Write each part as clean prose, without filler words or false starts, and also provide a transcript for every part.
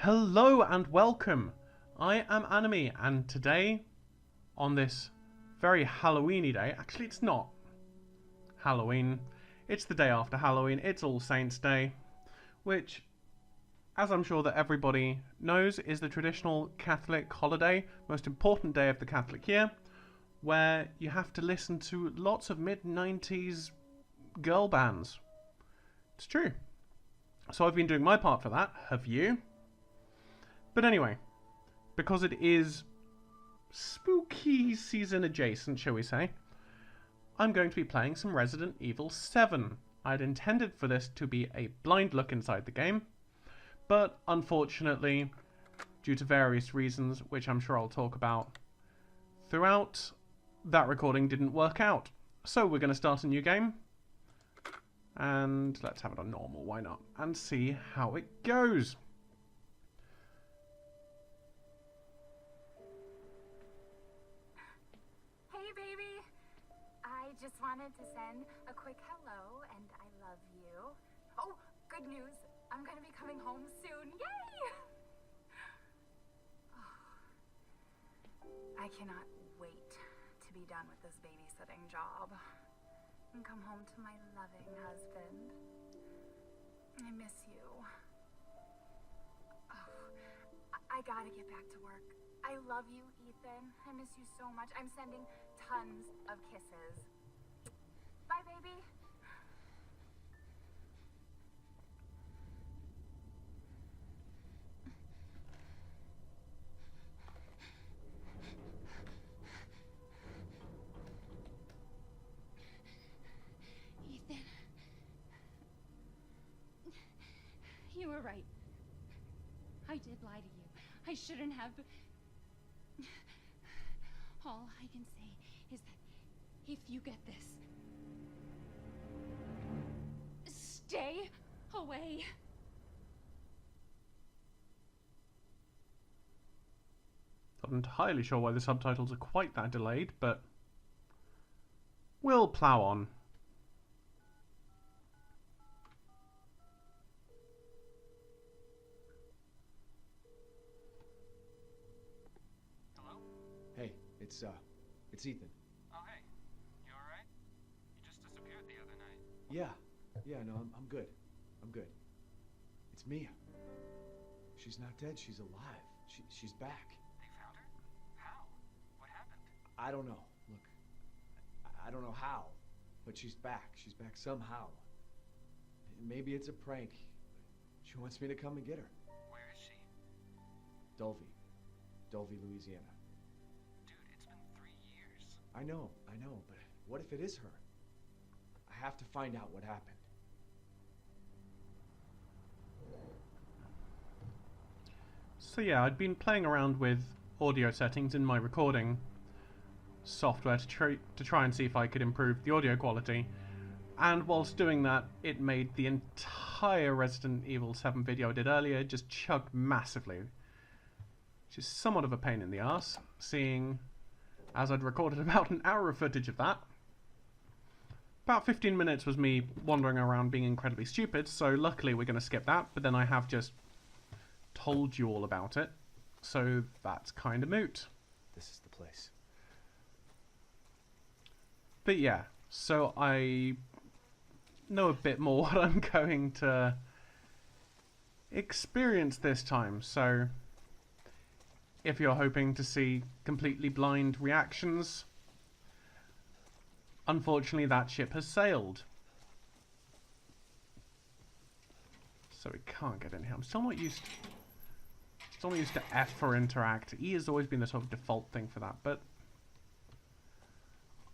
Hello and welcome. I am Annemie, and today, on this very Halloweeny day, actually it's not Halloween, it's the day after Halloween, it's All Saints' Day, which, as I'm sure that everybody knows, is the traditional Catholic holiday, most important day of the Catholic year, where you have to listen to lots of mid-90s girl bands. It's true. So I've been doing my part for that, have you? But anyway, because it is spooky season adjacent, shall we say, I'm going to be playing some Resident Evil 7. I'd intended for this to be a blind look inside the game, but unfortunately, due to various reasons, which I'm sure I'll talk about throughout, that recording didn't work out. So we're going to start a new game, and let's have it on normal, why not, and see how it goes. Just wanted to send a quick hello and I love you. Oh, good news. I'm going to be coming home soon. Yay! Oh, I cannot wait to be done with this babysitting job and come home to my loving husband. I miss you. Oh, I gotta get back to work. I love you, Ethan. I miss you so much. I'm sending tons of kisses. Bye, baby. Ethan. You were right. I did lie to you. I shouldn't have. All I can say is that if you get this, stay away. Not entirely sure why the subtitles are quite that delayed, but we'll plough on. Hello? Hey, it's Ethan. Oh, hey. You alright? You just disappeared the other night. Yeah, no, I'm good. I'm good. It's Mia. She's not dead, she's alive. She's back. They found her? How? What happened? I don't know. Look, I don't know how, but she's back. She's back somehow. Maybe it's a prank. She wants me to come and get her. Where is she? Dulvey, Louisiana. Dude, it's been 3 years. I know, but what if it is her? I have to find out what happened. So yeah, I'd been playing around with audio settings in my recording software to try and see if I could improve the audio quality, and whilst doing that, it made the entire Resident Evil 7 video I did earlier just chug massively, which is somewhat of a pain in the ass, seeing as I'd recorded about an hour of footage of that. About 15 minutes was me wandering around being incredibly stupid, so luckily we're going to skip that, but then I have just told you all about it, so that's kind of moot. This is the place. But yeah, so I know a bit more what I'm going to experience this time, so if you're hoping to see completely blind reactions, unfortunately that ship has sailed. So we can't get in here. I'm still not used to F for interact. E has always been the sort of default thing for that, but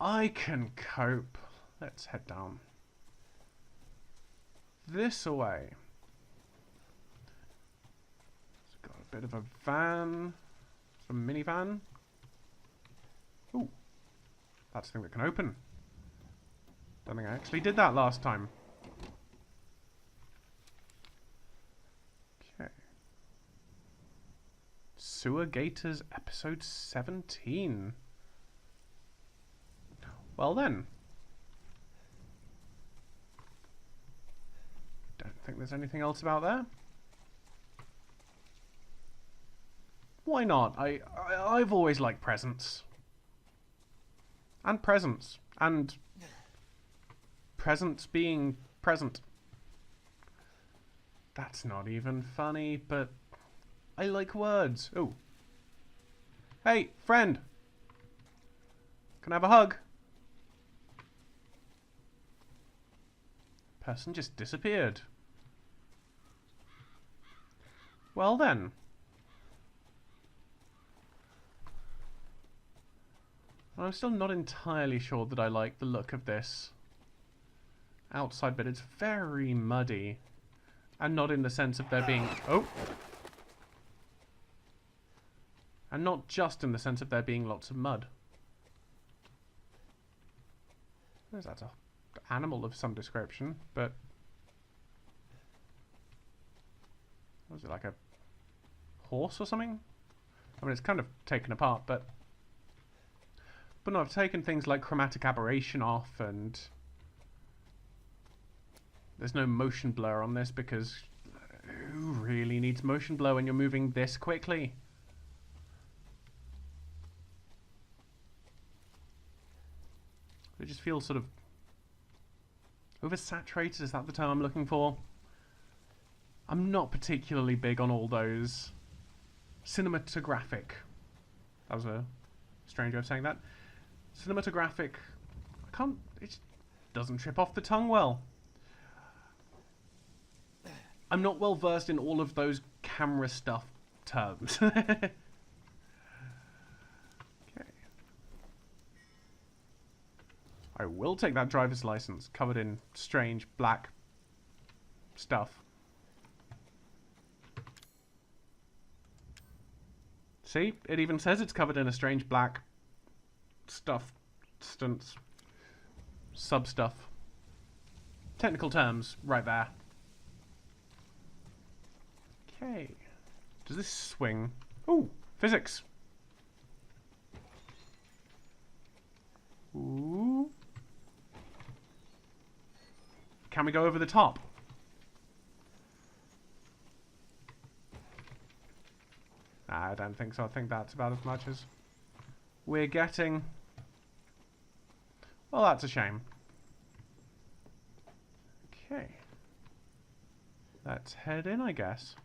I can cope. Let's head down this way. It's got a bit of a van, a minivan. Ooh, that's the thing that can open. Don't think I actually did that last time. Okay. Sewer Gators episode 17. Well then. Don't think there's anything else about there. why not? I've always liked presents. And presents. And presents being present. That's not even funny, but I like words. Oh. Hey, friend. Can I have a hug? Person just disappeared. Well then. I'm still not entirely sure that I like the look of this outside bit. It's very muddy. And not in the sense of there being... Oh! And not just in the sense of there being lots of mud. There's that animal of some description, but... Was it like a horse or something? I mean, it's kind of taken apart, but... But no, I've taken things like chromatic aberration off, and... There's no motion blur on this, because... Who really needs motion blur when you're moving this quickly? It just feels sort of... Oversaturated, is that the term I'm looking for? I'm not particularly big on all those... Cinematographic. That was a strange way of saying that. Cinematographic... I can't... It just doesn't trip off the tongue well. I'm not well versed in all of those camera stuff terms. Okay. I will take that driver's license covered in strange black stuff. See? It even says it's covered in a strange black stuff. Sub-stuff. Technical terms right there. Okay. Does this swing? Ooh, physics. Ooh. Can we go over the top? Nah, I don't think so. I think that's about as much as we're getting. Well, that's a shame. Okay. Let's head in, I guess.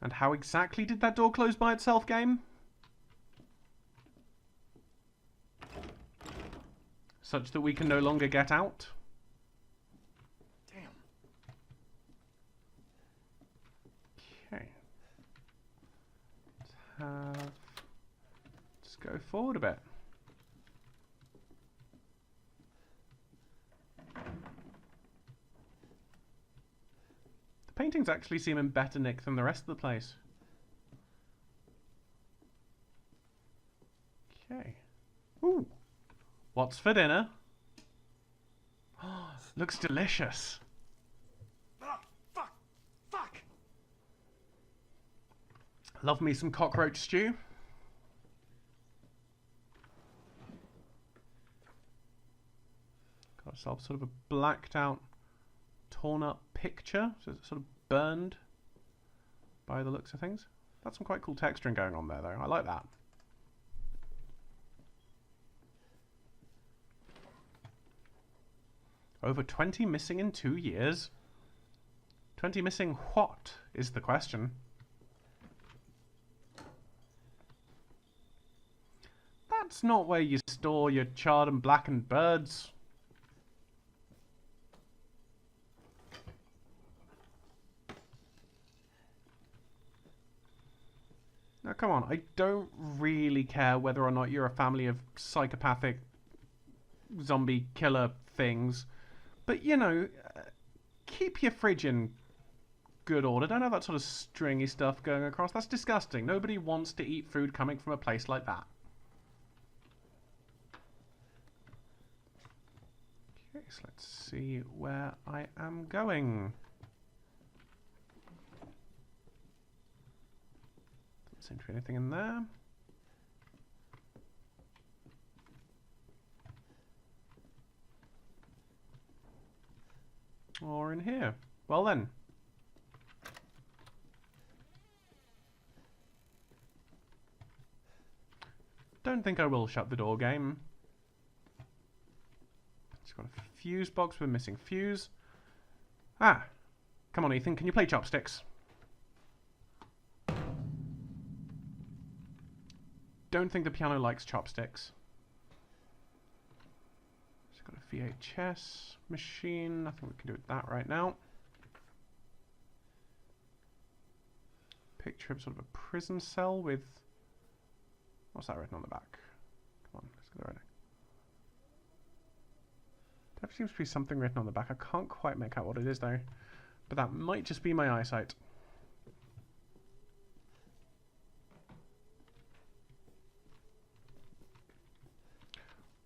And how exactly did that door close by itself, game? Such that we can no longer get out? Damn. Okay. Let's go forward a bit. The paintings actually seem in better nick than the rest of the place. Okay. Ooh. What's for dinner? Looks delicious. Ah, fuck. Love me some cockroach stew. Got ourselves sort of a blacked out, torn up picture. So it's sort of burned by the looks of things. That's some quite cool texturing going on there though. I like that. Over 20 missing in 2 years? 20 missing what is the question? That's not where you store your charred and blackened birds. Now come on, I don't really care whether or not you're a family of psychopathic zombie killer things. But, you know, keep your fridge in good order. Don't have that sort of stringy stuff going across. That's disgusting. Nobody wants to eat food coming from a place like that. Okay, so let's see where I am going. Doesn't seem to be anything in there. Or in here. Well then. don't think I will shut the door game. It's got a fuse box with a missing fuse. Ah! Come on, Ethan, can you play chopsticks? Don't think the piano likes chopsticks. It's got a VHS machine. Nothing we can do with that right now. Picture of sort of a prison cell with... What's that written on the back? Come on, let's get the writing. There seems to be something written on the back. I can't quite make out what it is though. But that might just be my eyesight.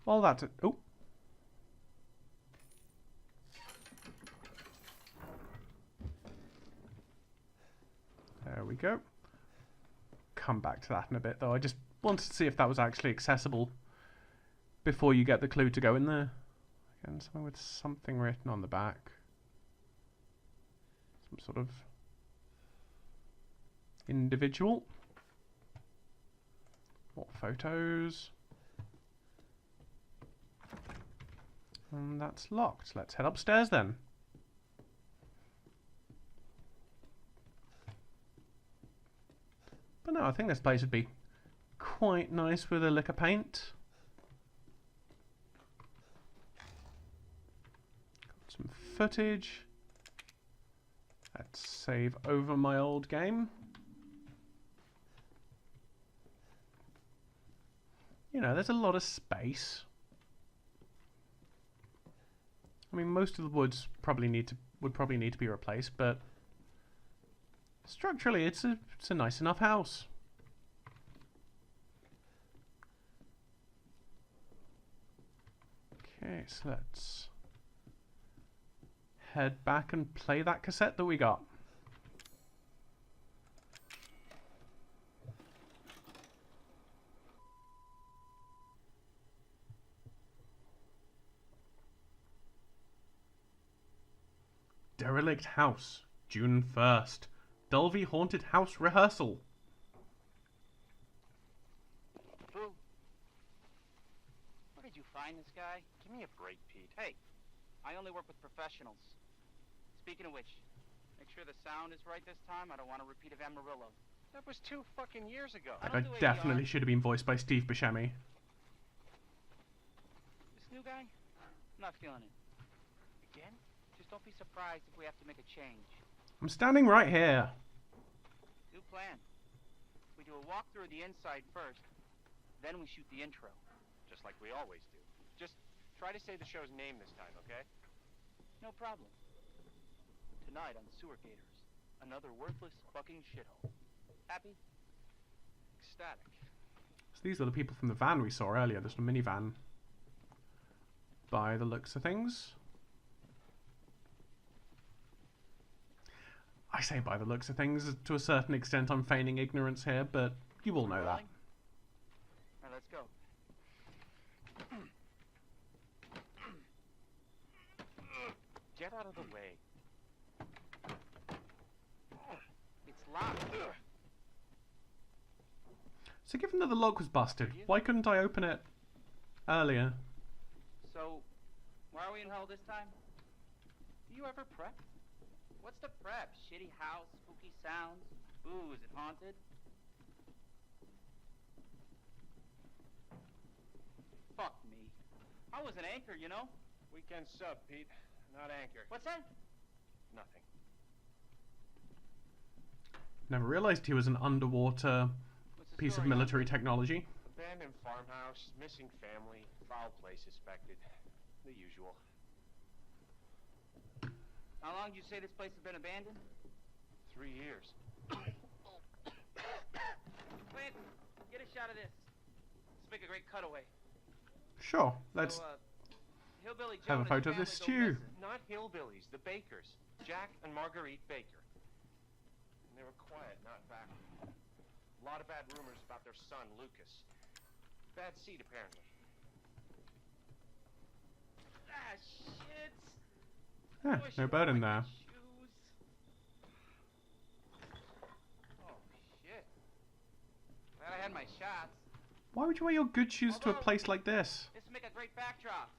Well, that's it. Oh. There we go. Come back to that in a bit though. I just wanted to see if that was actually accessible before you get the clue to go in there. Again, something with something written on the back. Some sort of individual. More photos. And that's locked. Let's head upstairs then. But no, I think this place would be quite nice with a lick of paint. Got some footage. Let's save over my old game. You know, there's a lot of space. I mean, most of the woods would probably need to be replaced, but structurally, it's a nice enough house. Okay, so let's head back and play that cassette that we got. Derelict House, June 1st. Dulvey Haunted House Rehearsal. Who? Where did you find this guy? Give me a break, Pete. Hey, I only work with professionals. Speaking of which, make sure the sound is right this time. I don't want a repeat of Amarillo. That was 2 fucking years ago. That guy definitely should have been voiced by Steve Buscemi. This new guy? I'm not feeling it. Again? Just don't be surprised if we have to make a change. I'm standing right here. New plan. We do a walkthrough of the inside first, then we shoot the intro. Just like we always do. Just try to say the show's name this time, okay? No problem. Tonight on Sewer Gators, another worthless fucking shithole. Happy? Ecstatic. So these are the people from the van we saw earlier. This minivan. By the looks of things. I say by the looks of things, to a certain extent I'm feigning ignorance here, but you all know that. Alright, let's go. Get out of the way. It's locked. So given that the lock was busted, why couldn't I open it earlier? So, why are we in hell this time? Do you ever prep? What's the prep? Shitty house, spooky sounds? Ooh, is it haunted? Fuck me. I was an anchor, you know? Weekend sub, Pete. Not anchor. What's that? Nothing. Never realized he was an underwater What's the piece of story, military Hunter? technology. Abandoned farmhouse, missing family, foul play suspected. The usual. How long did you say this place has been abandoned? 3 years. Clint, get a shot of this. Let's make a great cutaway. Sure, let's So, Hillbilly have Joe a and his photo of family this go stew. missing. Not hillbillies, the Bakers. Jack and Marguerite Baker. And they were quiet, not backward. A lot of bad rumors about their son, Lucas. Bad seed, apparently. Ah, shit. Yeah, Wish no you bird wore in my there. shoes. Oh, shit. Glad I had my shots. Why would you wear your good shoes to a place like this? This would make a great backdrop.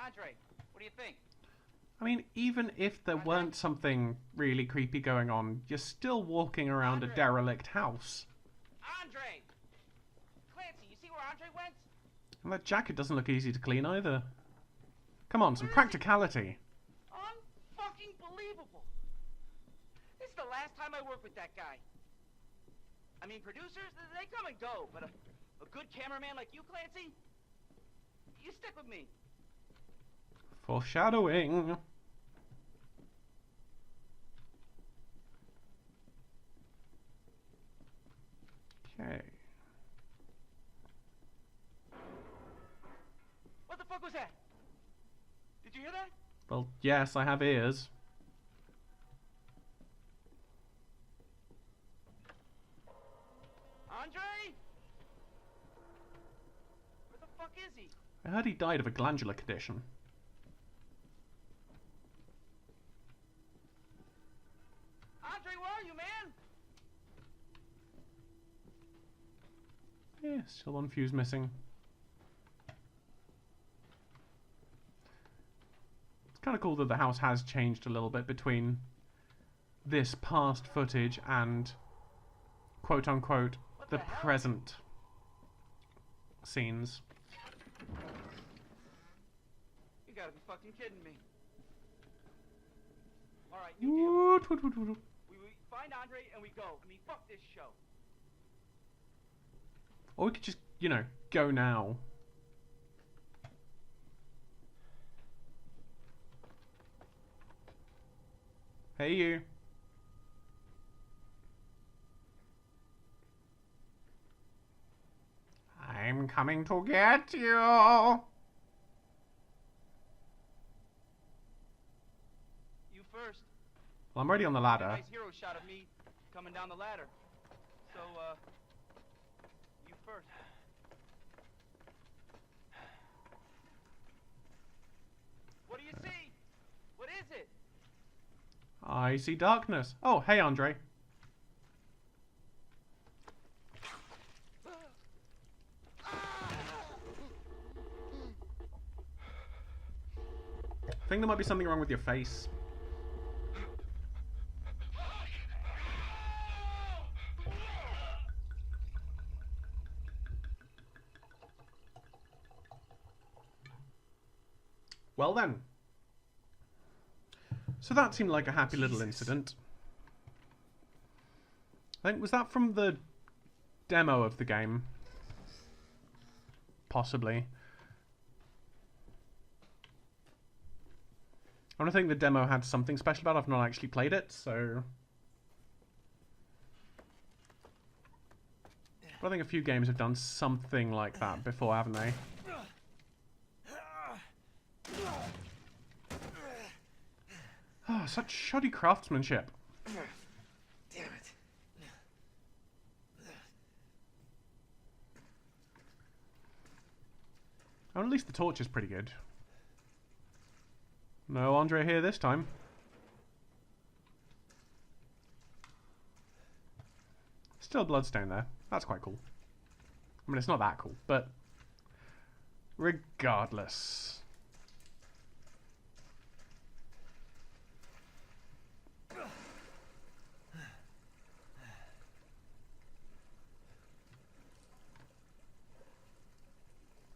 Andre, what do you think? I mean, even if there weren't something really creepy going on, you're still walking around a derelict house. Andre! Clancy, you see where Andre went? And that jacket doesn't look easy to clean either. Come on, some practicality. Unfucking believable. This is the last time I work with that guy. I mean, producers, they come and go, but a good cameraman like you, Clancy, you stick with me. Foreshadowing. Okay. What the fuck was that? Did you hear that? Well, yes, I have ears. Andre? Where the fuck is he? I heard he died of a glandular condition. Andre, where are you, man? Yeah, still one fuse missing. It's kind of cool that the house has changed a little bit between this past footage and quote-unquote the present scenes. You gotta be fucking kidding me. Alright, new deal. We find Andre and we go. I mean, fuck this show. Or we could just, you know, go now. Hey, you. I'm coming to get you. You first. Well, I'm already on the A ladder. nice hero shot of me coming down the ladder. So, you first. What do you see? What is it? I see darkness. Oh, hey, Andre. I think there might be something wrong with your face. Well then. So that seemed like a happy little incident. I think, was that from the demo of the game? Possibly. I don't think the demo had something special about it. I've not actually played it, so... But I think a few games have done something like that before, haven't they? Oh, such shoddy craftsmanship. Damn it. Oh, at least the torch is pretty good. No Andre here this time. Still a bloodstain there. That's quite cool. I mean, it's not that cool, but... regardless.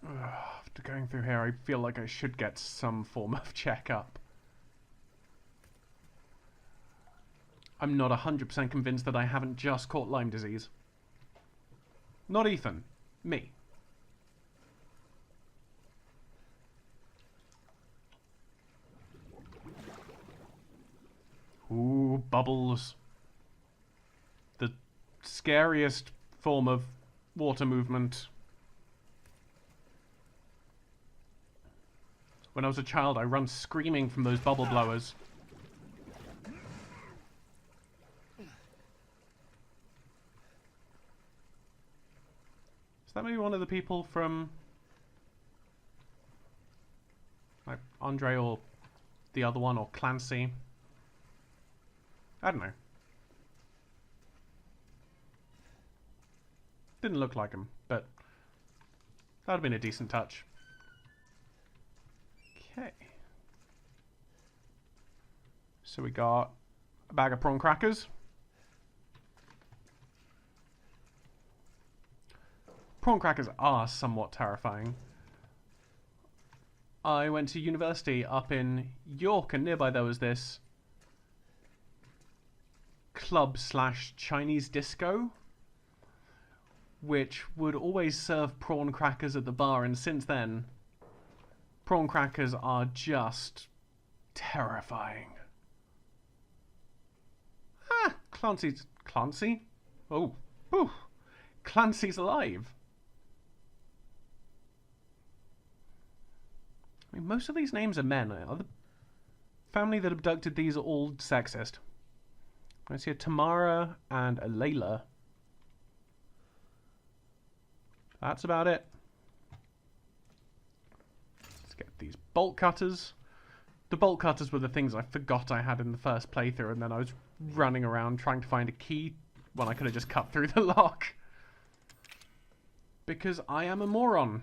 After going through here, I feel like I should get some form of checkup. I'm not 100% convinced that I haven't just caught Lyme disease. Not Ethan. Me. Ooh, bubbles. The scariest form of water movement. When I was a child, I run screaming from those bubble blowers. Is that maybe one of the people from... like Andre or the other one, or Clancy? I don't know. Didn't look like him, but That would have been a decent touch. Okay. So we got a bag of prawn crackers. Prawn crackers are somewhat terrifying. I went to university up in York, and nearby there was this club slash Chinese disco, which would always serve prawn crackers at the bar, and since then, prawn crackers are just terrifying. Ah, Clancy? Oh, whew. Clancy's alive. I mean, most of these names are men. The family that abducted these are all sexist. I see a Tamara and a Layla. That's about it. Let's get these bolt cutters. The bolt cutters were the things I forgot I had in the first playthrough, and then I was running around trying to find a key when I could have just cut through the lock. Because I am a moron.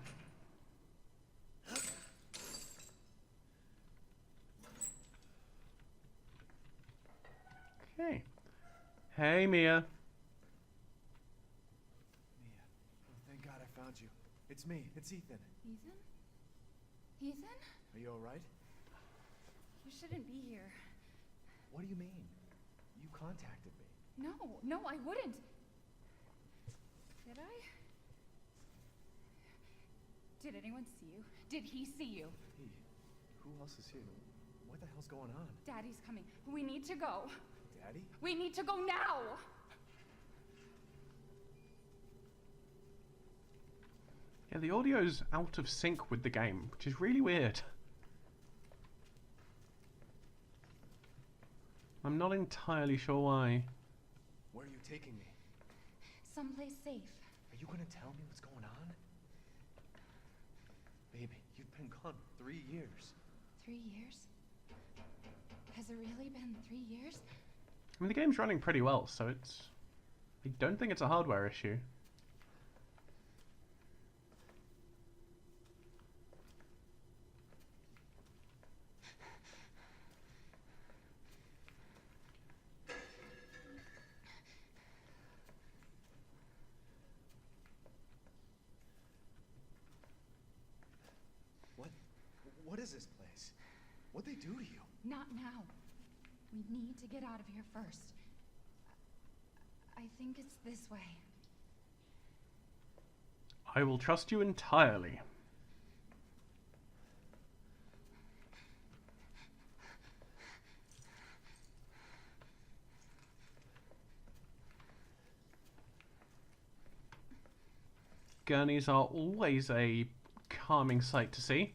Okay. Hey, Mia. Mia, oh, thank God I found you. It's me. It's Ethan. Ethan? Ethan? Are you all right? You shouldn't be here. What do you mean? You contacted me. No, I wouldn't. Did I? Did anyone see you? Did he see you? Hey, who else is here? What the hell's going on? Daddy's coming. We need to go. Daddy? We need to go now! Yeah, the audio's out of sync with the game, which is really weird. I'm not entirely sure why. Where are you taking me? Someplace safe. Are you gonna tell me what's going on? Baby, you've been gone 3 years. 3 years? Has it really been 3 years? I mean, the game's running pretty well, so it's... I don't think it's a hardware issue. What is this place? What'd they do to you? Not now. We need to get out of here first. I think it's this way. I will trust you entirely. Gurneys are always a calming sight to see.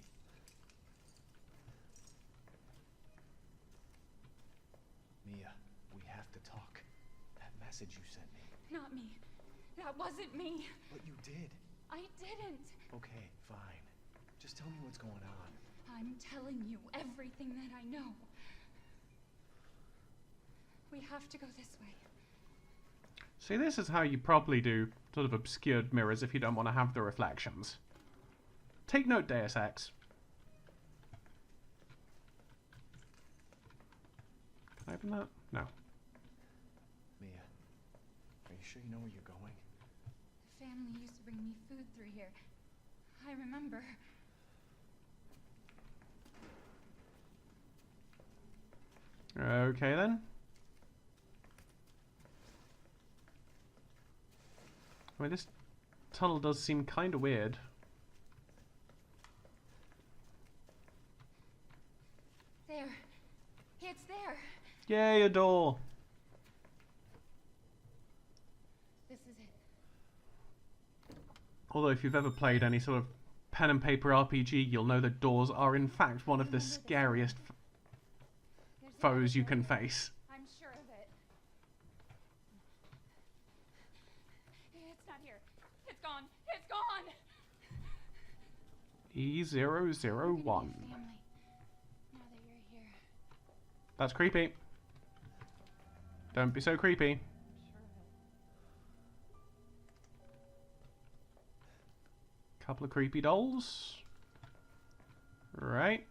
Mia, we have to talk. That message you sent me. Not me. That wasn't me. But you did. I didn't. Okay, fine. Just tell me what's going on. I'm telling you everything that I know. We have to go this way. See, this is how you probably do sort of obscured mirrors if you don't want to have the reflections. Take note, Deus Ex. Can I open that? No. Mia, are you sure you know where you're going? The family used to bring me food through here. I remember. Okay then. I mean, this tunnel does seem kind of weird. There. It's there. Yay, a door. This is it. Although if you've ever played any sort of pen and paper RPG, you'll know that doors are in fact one of the scariest There's foes you nothing can there. face. I'm sure of it. It's not here. It's gone. It's gone. E001. Family. Now that you're here. That's creepy. Don't be so creepy. I'm sure of it. Couple of creepy dolls. Right.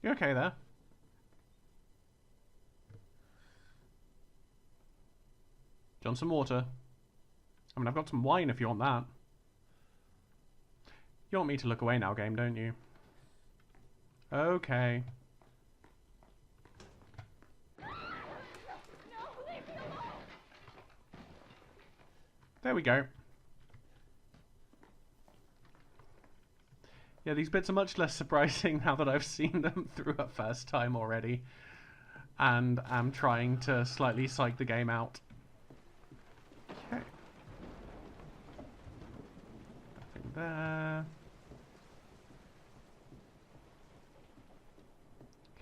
You okay there? Do you want some water? I mean, I've got some wine if you want that. You want me to look away now, game, don't you? Okay. There we go. Yeah, these bits are much less surprising now that I've seen them through a first time already. And I'm trying to slightly psych the game out. Okay. Nothing there.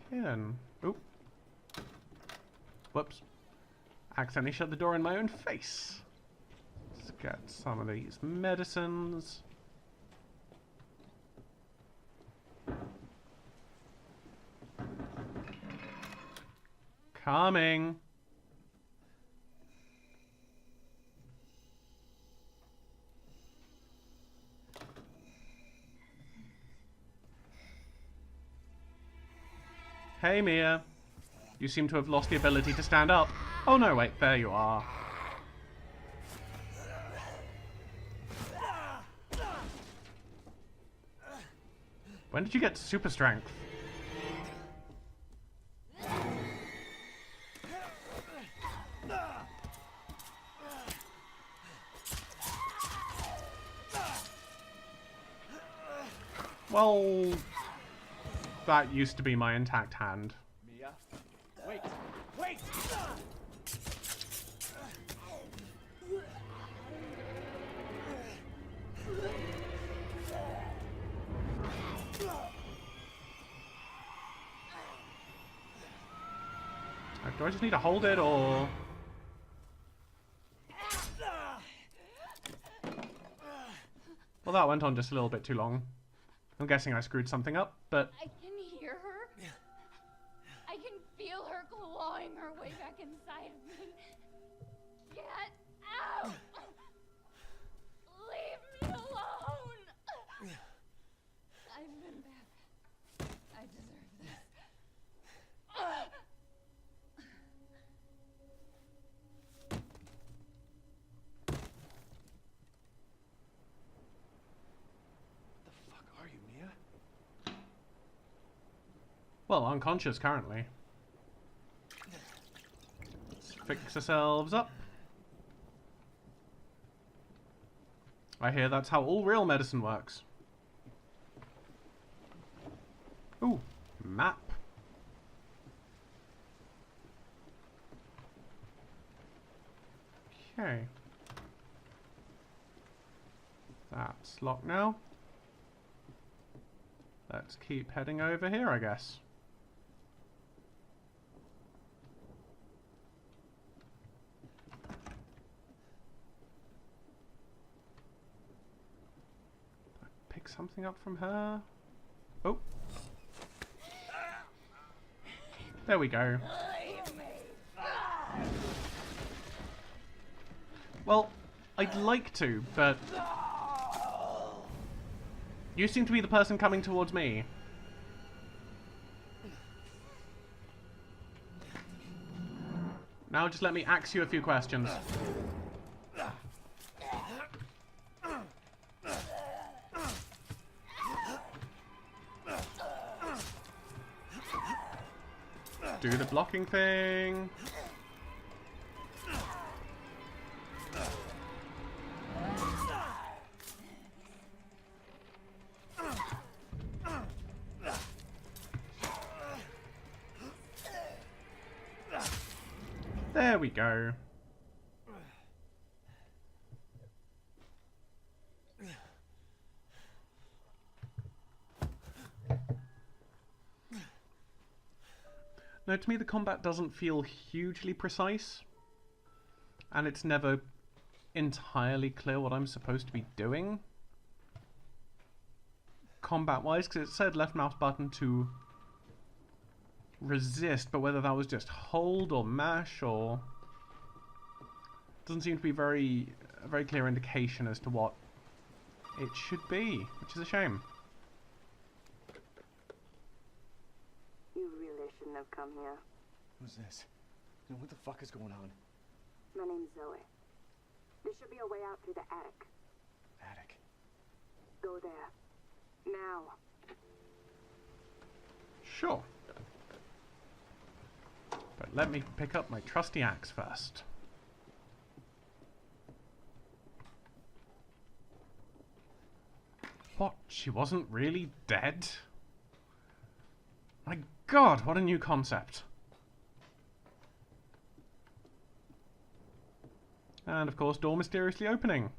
Okay then. Oop. Whoops. Accidentally shut the door in my own face. Let's get some of these medicines. Coming. Hey, Mia. You seem to have lost the ability to stand up. Oh no, wait, there you are. When did you get super strength? Well, that used to be my intact hand. Mia, wait, wait! Do I just need to hold it, or...? Well, that went on just a little bit too long. I'm guessing I screwed something up, but... I can hear her. I can feel her clawing her way back inside of me. Get out! Leave me alone! I've been bad. I deserve this. Are you, Mia? Well, unconscious currently. Let's fix ourselves up. I hear that's how all real medicine works. Ooh, map. Okay. That's locked now. Let's keep heading over here, I guess. Pick something up from her. Oh. There we go. Well, I'd like to, but... You seem to be the person coming towards me. Now just let me ask you a few questions. Do the blocking thing. There we go. No, to me the combat doesn't feel hugely precise. And it's never entirely clear what I'm supposed to be doing. Combat-wise, because it said left mouse button to resist, but whether that was just hold or mash or... Doesn't seem to be a very clear indication as to what it should be, which is a shame. You really shouldn't have come here. Who's this? And what the fuck is going on? My name's Zoe. There should be a way out through the attic. Attic. Go there. Now. Sure. But let me pick up my trusty axe first. What? She wasn't really dead? My God, what a new concept. And of course, door mysteriously opening.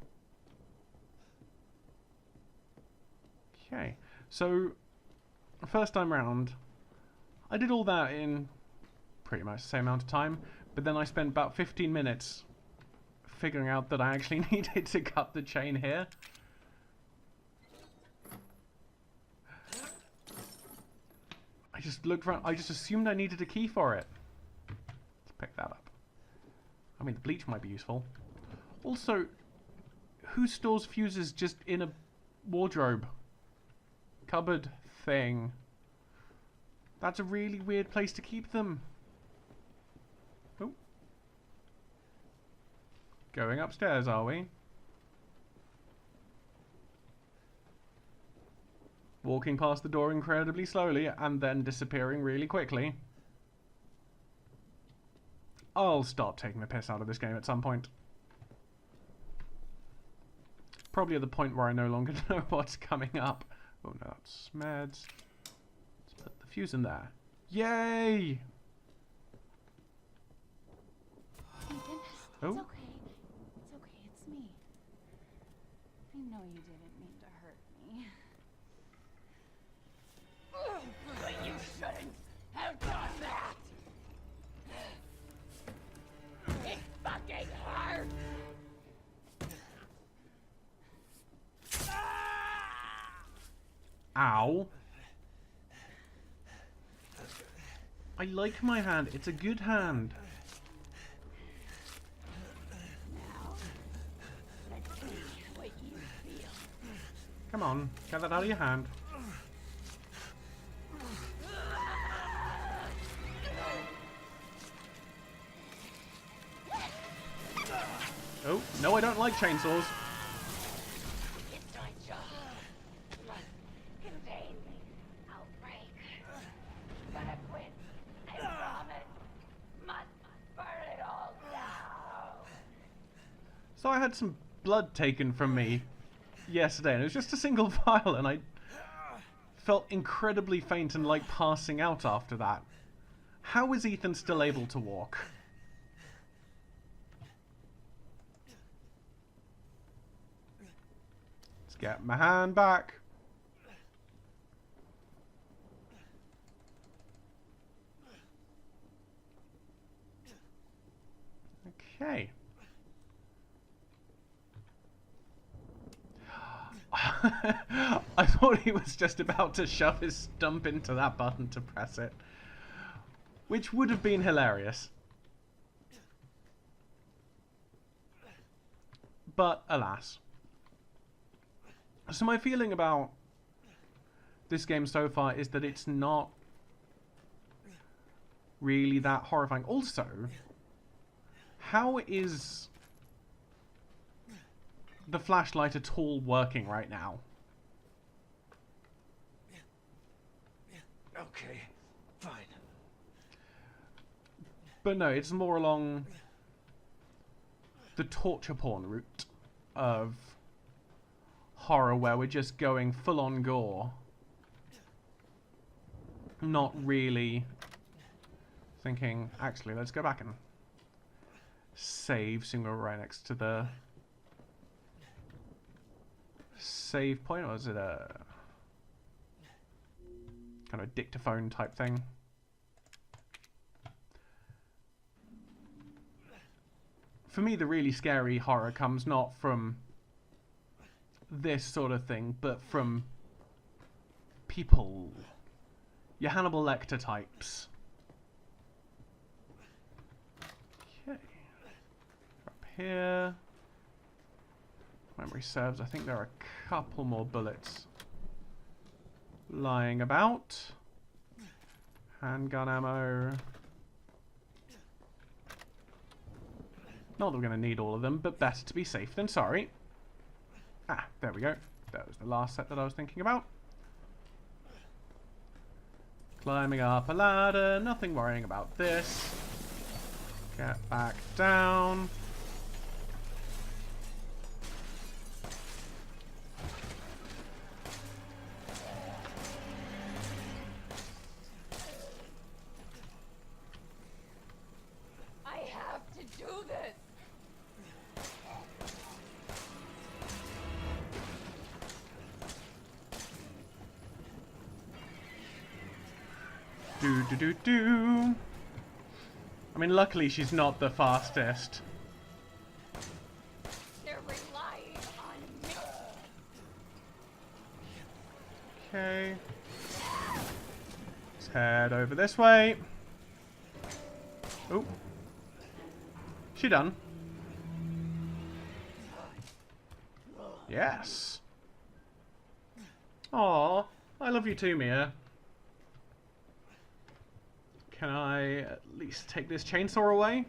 Okay, so first time round, I did all that in pretty much the same amount of time, but then I spent about 15 minutes figuring out that I actually needed to cut the chain here. I just looked around, I just assumed I needed a key for it. Let's pick that up. I mean, the bleach might be useful. Also, who stores fuses just in a wardrobe? Cupboard thing. That's a really weird place to keep them. Oh. Going upstairs, are we? Walking past the door incredibly slowly and then disappearing really quickly. I'll start taking the piss out of this game at some point. Probably at the point where I no longer know what's coming up. Oh no, that's meds. Let's put the fuse in there. Yay! Ethan, Oh. it's okay. It's okay, it's me. I know you didn't mean to hurt me. But you shouldn't have done that! It fucking hurt! Ow. I like my hand. It's a good hand. Now, let's see what you feel. Come on, get that out of your hand. Oh, no, I don't like chainsaws. It's my job. Must contain the outbreak. Gonna quit. I promise. Must burn it all down. So I had some blood taken from me yesterday, and it was just a single vial, and I felt incredibly faint and like passing out after that. How is Ethan still able to walk? Let's get my hand back. Okay. I thought he was just about to shove his stump into that button to press it, which would have been hilarious. But alas. So my feeling about this game so far is that it's not really that horrifying. Also, how is the flashlight at all working right now? Okay, fine. But no, it's more along the torture porn route of horror where we're just going full on gore. Not really thinking, actually, let's go back and save, seeing we're right next to the save point, or is it a kind of dictaphone type thing? For me, the really scary horror comes not from this sort of thing, but from people. Your Hannibal Lecter types. Okay. Up here. Memory serves, I think there are a couple more bullets lying about. Handgun ammo. Not that we're going to need all of them, but better to be safe than sorry. Ah, there we go. That was the last set that I was thinking about. Climbing up a ladder, nothing worrying about this. Get back down. I have to do this. Do. I mean, luckily she's not the fastest. They're relying on me. Okay. Let's head over this way. Oh. She done? Yes. Aw, I love you too, Mia. Can I at least take this chainsaw away?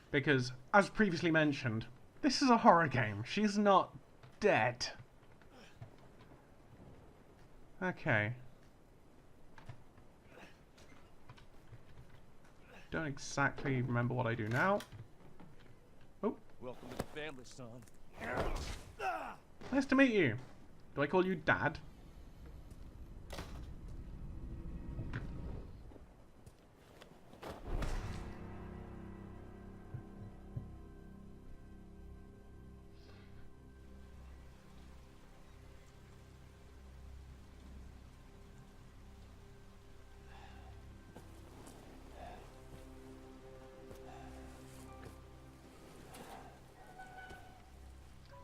Because, as previously mentioned, this is a horror game. She's not dead. Okay. Don't exactly remember what I do now. Oh. Welcome to the family, son. Nice to meet you. Do I call you Dad?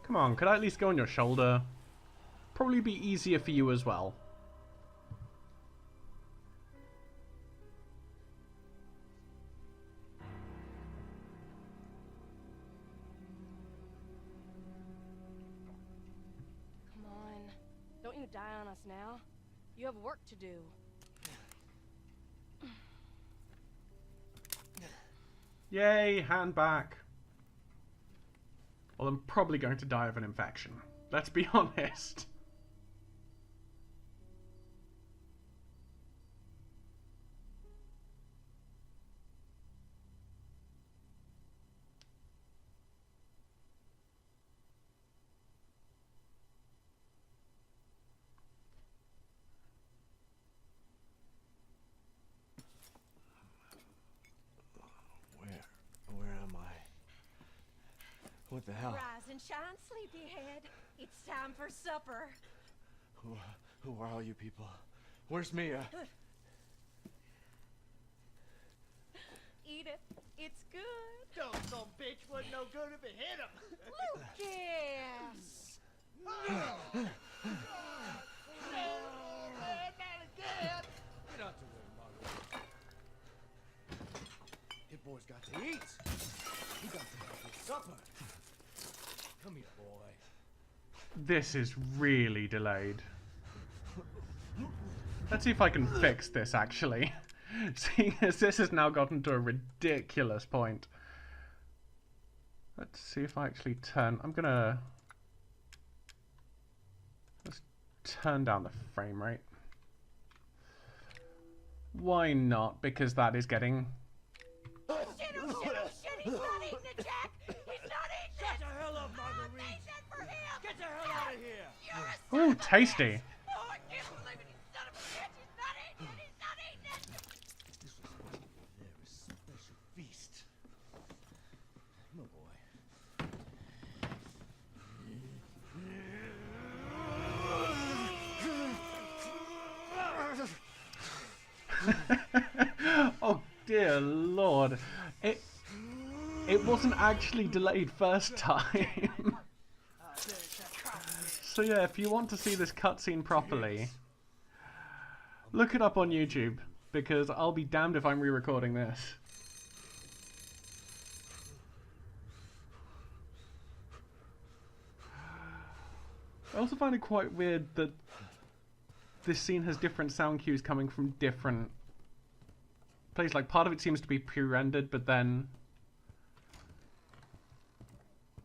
Come on, could I at least go on your shoulder? Probably be easier for you as well. Come on. Don't you die on us now. You have work to do. Yay, hand back. Well, I'm probably going to die of an infection. Let's be honest. Where am I? What the hell? Rise and shine, sleepyhead. It's time for supper. Who are all you people? Where's Mia? Eat it. It's good. Don't some bitch wasn't no good if it hit him. Lucas! Get out the way, Margaret. Hit boy's got to eat. He got to have his supper. Come here, boy. This is really delayed. Let's see if I can fix this, actually. Seeing as this has now gotten to a ridiculous point. Let's see if I actually turn... I'm gonna... Let's turn down the frame rate. Why not? Because that is getting... Shit, he's not eating it, Jack! He's not eating Shut it! the hell up, Marguerite! Taste it for him! Get the hell out of here! You're a Ooh, tasty. Oh, I can't believe it! He's son of a bitch! He's not eating it! He's not eating it! This was a very special feast. No boy. Oh dear lord. It wasn't actually delayed first time. So yeah, if you want to see this cutscene properly, look it up on YouTube, because I'll be damned if I'm re-recording this. I also find it quite weird that this scene has different sound cues coming from different places. Like, part of it seems to be pre-rendered, but then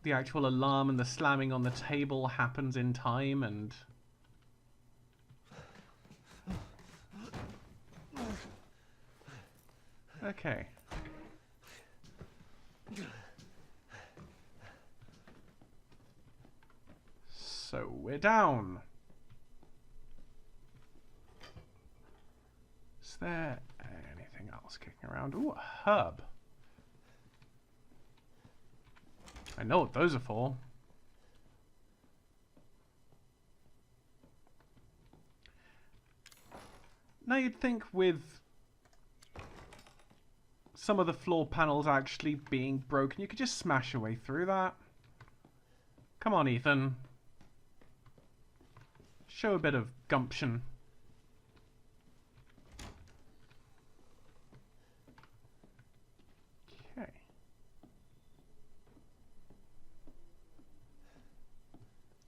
the actual alarm and the slamming on the table happens in time, and okay. So we're down. Is there anything else kicking around? Ooh, a herb. I know what those are for. Now you'd think with some of the floor panels actually being broken, you could just smash your way through that. Come on, Ethan. Show a bit of gumption. Okay.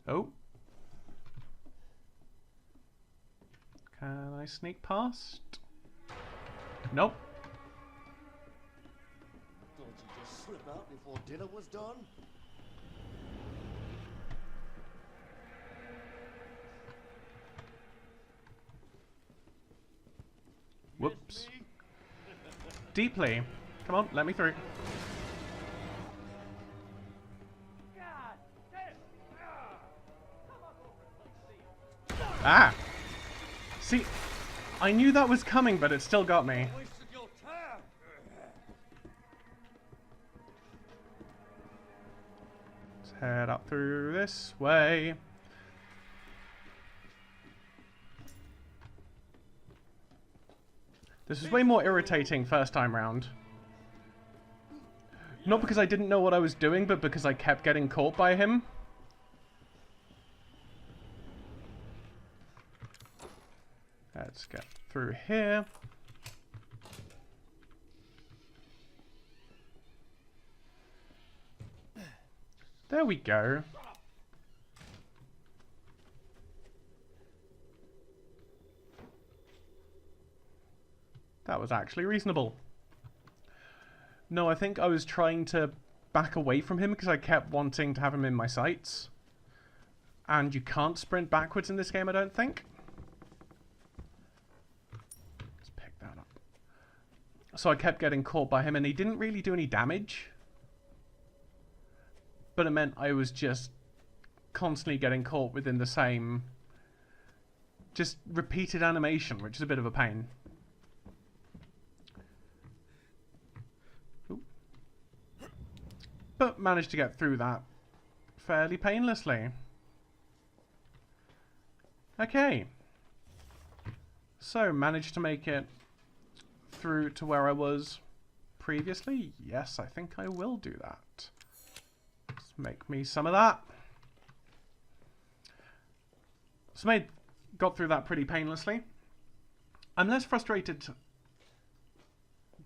Oh. Can I sneak past? Nope. Thought you'd just slip out before dinner was done? Whoops. Deeply. Come on, let me through. Ah! See, I knew that was coming, but it still got me. Let's head up through this way. This was way more irritating first time round. Not because I didn't know what I was doing, but because I kept getting caught by him. Let's get through here. There we go. That was actually reasonable. No, I think I was trying to back away from him because I kept wanting to have him in my sights. And you can't sprint backwards in this game, I don't think. Let's pick that up. So I kept getting caught by him, and he didn't really do any damage. But it meant I was just constantly getting caught within the same, just repeated animation, which is a bit of a pain. But managed to get through that fairly painlessly. Okay. So, managed to make it through to where I was previously. Yes, I think I will do that. Let's make me some of that. So, got through that pretty painlessly. I'm less frustrated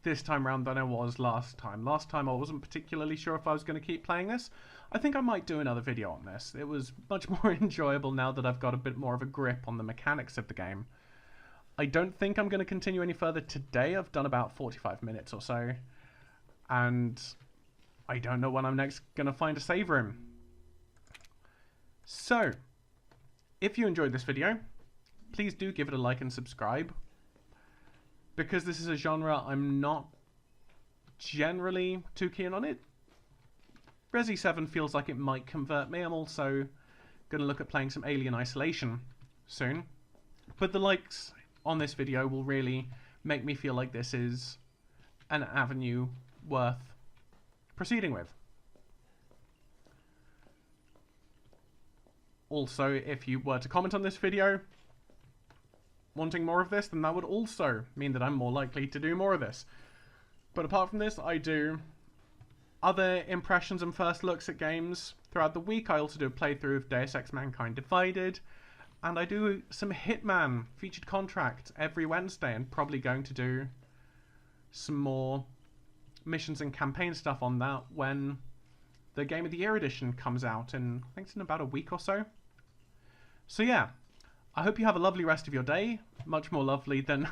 this time round than I was last time. Last time I wasn't particularly sure if I was going to keep playing this. I think I might do another video on this. It was much more enjoyable now that I've got a bit more of a grip on the mechanics of the game. I don't think I'm going to continue any further today. I've done about 45 minutes or so. And I don't know when I'm next going to find a save room. So, if you enjoyed this video, please do give it a like and subscribe. Because this is a genre I'm not generally too keen on it. Resi 7 feels like it might convert me. I'm also going to look at playing some Alien Isolation soon. But the likes on this video will really make me feel like this is an avenue worth proceeding with. Also, if you were to comment on this video wanting more of this, then that would also mean that I'm more likely to do more of this. But apart from this, I do other impressions and first looks at games throughout the week. I also do a playthrough of Deus Ex Mankind Divided, and I do some Hitman featured contract every Wednesday, and probably going to do some more missions and campaign stuff on that when the Game of the Year edition comes out in, I think it's in about a week or so. So yeah, I hope you have a lovely rest of your day, much more lovely than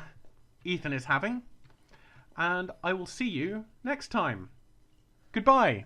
Ethan is having, and I will see you next time. Goodbye!